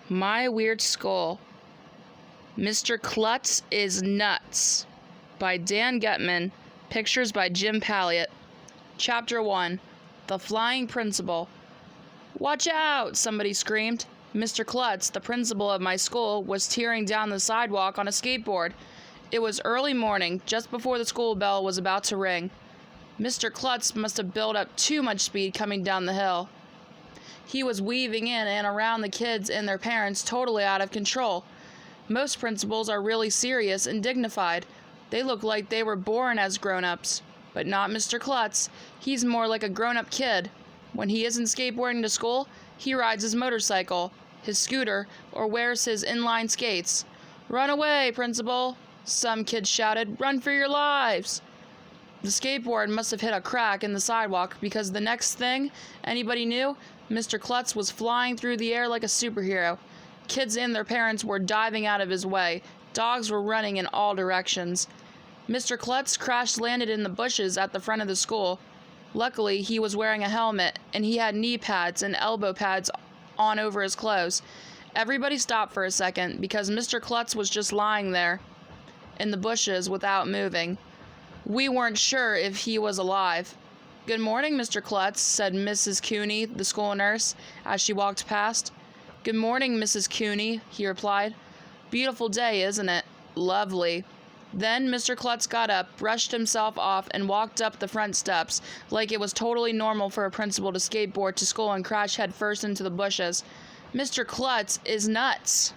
My Weird Skull. Mr. Klutz is Nuts by Dan Gutman. Pictures by Jim Palliot. Chapter 1. The Flying Principal. "Watch out!" somebody screamed. Mr. Klutz, the principal of my school, was tearing down the sidewalk on a skateboard. It was early morning, just before the school bell was about to ring. Mr. Klutz must have built up too much speed coming down the hill. He was weaving in and around the kids and their parents, totally out of control. Most principals are really serious and dignified. They look like they were born as grown-ups. But not Mr. Klutz. He's more like a grown-up kid. When he isn't skateboarding to school, he rides his motorcycle, his scooter, or wears his inline skates. "Run away, principal!" some kids shouted. "Run for your lives!" The skateboard must have hit a crack in the sidewalk, because the next thing anybody knew, Mr. Klutz was flying through the air like a superhero. Kids and their parents were diving out of his way. Dogs were running in all directions. Mr. Klutz crash-landed in the bushes at the front of the school. Luckily, he was wearing a helmet, and he had knee pads and elbow pads on over his clothes. Everybody stopped for a second, because Mr. Klutz was just lying there in the bushes without moving. We weren't sure if he was alive. "Good morning, Mr. Klutz," said Mrs. Cooney, the school nurse, as she walked past. "Good morning, Mrs. Cooney," he replied. "Beautiful day, isn't it?" "Lovely." Then Mr. Klutz got up, brushed himself off, and walked up the front steps, like it was totally normal for a principal to skateboard to school and crash headfirst into the bushes. Mr. Klutz is nuts.